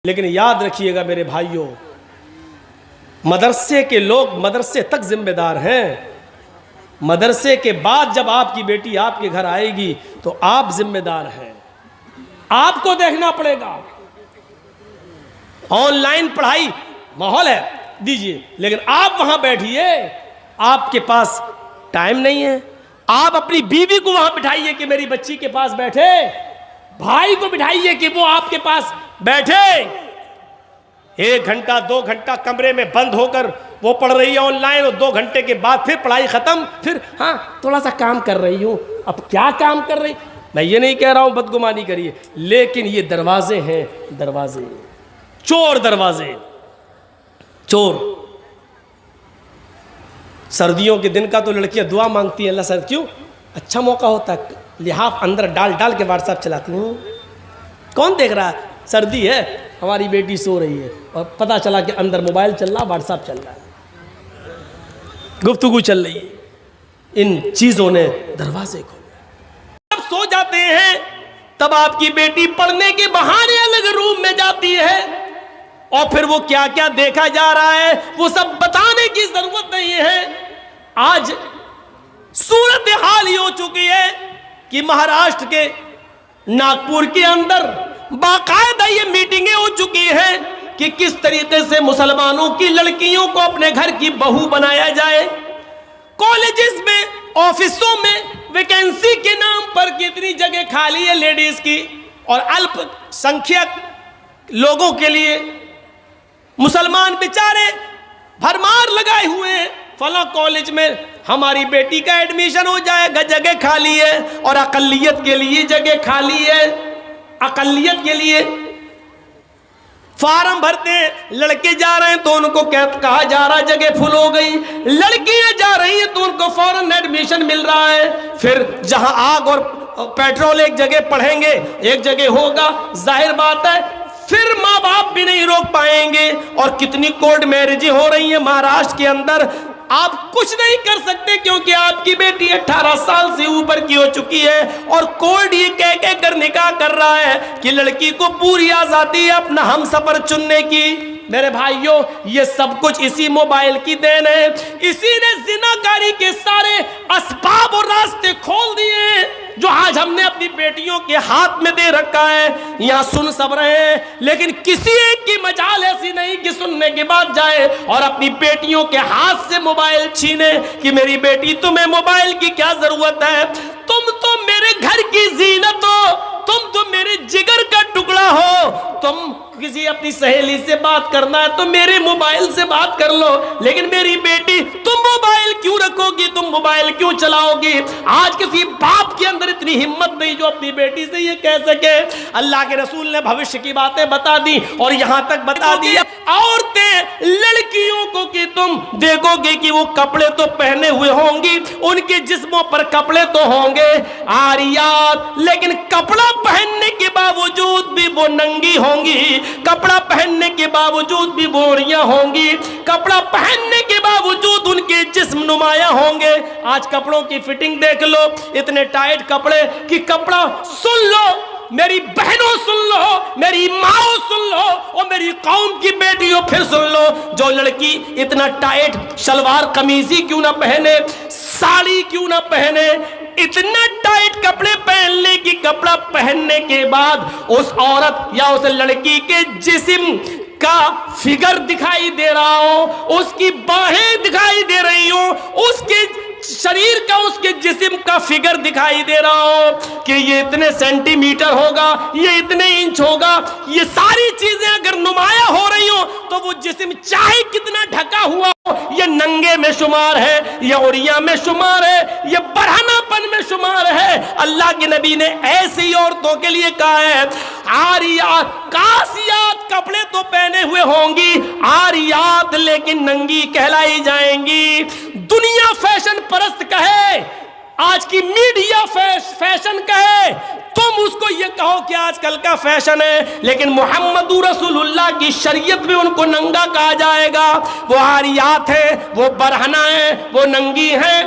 لیکن یاد رکھیے گا میرے بھائیوں، مدرسے کے لوگ مدرسے تک ذمہ دار ہیں۔ مدرسے کے بعد جب آپ کی بیٹی آپ کے گھر آئے گی تو آپ ذمہ دار ہیں، آپ کو دیکھنا پڑے گا۔ آن لائن پڑھائی ماحول ہے دیجئے، لیکن آپ وہاں بیٹھیے، آپ کے پاس ٹائم نہیں ہے۔ آپ اپنی بیوی کو وہاں بٹھائیے کہ میری بچی کے پاس بیٹھے، بھائی کو بٹھائیے کہ وہ آپ کے پاس بیٹھے۔ 1 گھنٹہ 2 گھنٹہ کمرے میں بند ہو کر وہ پڑھ رہی ہے آن لائن، اور 2 گھنٹے کے بعد پھر پڑھائی ختم، پھر ہاں تھوڑا سا کام کر رہی ہوں۔ اب کیا کام کر رہی؟ میں یہ نہیں کہہ رہا ہوں بدگمانی کریے، لیکن یہ دروازے ہیں، دروازے، چور دروازے، چور۔ سردیوں کے دن کا تو لڑکیاں دعا مانگتی ہیں، اللہ سر کیوں؟ اچھا موقع ہوتا ہے، لحاف اندر ڈال ڈال کے واٹس ایپ چلاتی ہوں۔ کون دیکھ رہا ہے؟ سردی ہے، ہماری بیٹی سو رہی ہے اور پتہ چلا کہ اندر موبائل چل رہا، واٹس ایپ چل رہا ہے، گفتگو چل رہی ہے۔ ان چیزوں نے دروازے کھولے۔ جب سو جاتے ہیں تب آپ کی بیٹی پڑھنے کے بہانے الگ روم میں جاتی ہے، اور پھر وہ کیا کیا دیکھا جا رہا ہے وہ سب بتانے کی ضرورت نہیں ہے۔ آج صورتحال یہ ہو چکی ہے کہ مہاراشٹر کے ناگپور کے اندر باقاعدہ یہ میٹنگیں ہو چکی ہیں کہ کس طریقے سے مسلمانوں کی لڑکیوں کو اپنے گھر کی بہو بنایا جائے۔ کالجز میں، آفسوں میں ویکینسی کے نام پر کتنی جگہ خالی ہے لیڈیز کی، اور الپ سنکھیک لوگوں کے لیے مسلمان بیچارے بھرمار لگائے ہوئے ہیں۔ فلاں کالج میں ہماری بیٹی کا ایڈمیشن ہو جائے گا، جگہ خالی ہے، اور اقلیت کے لیے جگہ خالی ہے۔ اقلیت کے لیے فارم بھرتے ہیں، لڑکے جا رہے ہیں تو ان کو کہا جا رہا جگہ فل ہو گئی، لڑکیاں جا رہی ہیں تو ان کو فوراً ایڈمیشن مل رہا ہے۔ پھر جہاں آگ اور پیٹرول ایک جگہ پڑھیں گے، ایک جگہ ہوگا، ظاہر بات ہے پھر ماں باپ بھی نہیں روک پائیں گے۔ اور کتنی کورٹ میرجیں ہو رہی ہیں مہاراشٹر کے اندر، آپ کچھ نہیں کر سکتے کیونکہ آپ کی بیٹی 18 سال سے اوپر کی ہو چکی ہے، اور کورٹ یہ کہہ کر نکاح کر رہا ہے کہ لڑکی کو پوری آزادی ہے اپنا ہم سفر چننے کی۔ میرے بھائیوں، یہ سب کچھ اسی موبائل کی دین ہے۔ اسی نے زناکاری کے سارے اسباب اور راستے کھول دیے ہیں جو آج ہم نے اپنی بیٹیوں کے ہاتھ میں دے رکھا ہے۔ یہاں سن سب رہے ہیں، لیکن کسی ایک کی مجال ایسی نہیں کہ سننے کے بعد جائے اور اپنی بیٹیوں کے ہاتھ سے موبائل چھینے کہ میری بیٹی تمہیں موبائل کی کیا ضرورت ہے؟ تم تو میرے گھر کی زینت ہو، تم تو میرے جگر کا ٹکڑا ہو، تم کسی اپنی سہیلی سے بات کرنا ہے تو میرے موبائل سے بات کر لو، لیکن میری بیٹی تم موبائل کیوں رکھو گی، تم موبائل کیوں چلاؤ گی؟ آج کسی باپ کے اندر اتنی ہمت نہیں جو اپنی بیٹی سے یہ کہہ سکے۔ اللہ کے رسول نے بھوشیہ کی باتیں بتا دی، اور یہاں تک بتا دیا عورتیں لڑکیوں کو کہ تم دیکھو گے کہ وہ کپڑے تو پہنے ہوئے ہوں گی، ان کے جسموں پر کپڑے تو ہوں گے عاریات، لیکن کپڑا پہننے کے باوجود بھی وہ ننگی ہوں گی، کپڑا پہننے کے باوجود بھی بوریاں ہوں گی، کپڑا پہننے کے باوجود ان کے جسم نمایاں ہوں گے۔ آج کپڑوں کی فٹنگ دیکھ لو، اتنے ٹائٹ کپڑے کہ کپڑا سن لو، میری بہنوں سن لو، میری ماں سن لو، اور میری قوم کی بیٹیوں پھر سن لو، جو لڑکی اتنا ٹائٹ شلوار قمیضی کیوں نہ پہنے، ساڑی کیوں نہ پہنے، اتنا ٹائٹ کپڑے پہن لے کہ کپڑا پہننے کے بعد اس عورت یا اس لڑکی کے جسم کا فگر دکھائی دے رہا ہو، اس کی باہیں دکھائی دے رہی ہوں، اس کے شریر کا، اس کے جسم کا فگر دکھائی دے رہا ہو کہ یہ اتنے سینٹی میٹر ہوگا، یہ اتنے انچ ہوگا، یہ ساری چیزیں اگر نمایاں ہو رہی ہوں تو وہ جسم چاہے کتنا ڈھکا ہوا ہو، یہ ننگے میں شمار ہے، یہ عریاں میں شمار ہے، یہ برہنہ پن میں شمار ہے۔ اللہ کے نبی نے ایسی عورتوں کے لیے کہا ہے عاریات، کاسیات، کپڑے تو پہنے ہوئے ہوں گی عاریات، لیکن ننگی کہلائی جائیں گی۔ دنیا فیشن پرست کہے، آج کی میڈیا فیشن کہے، تم اس کو یہ کہو کہ آج کل کا فیشن ہے، لیکن محمد رسول اللہ کی شریعت میں ان کو ننگا کہا جائے گا۔ وہ عاریات ہیں، وہ برہنہ ہیں، وہ ننگی ہیں۔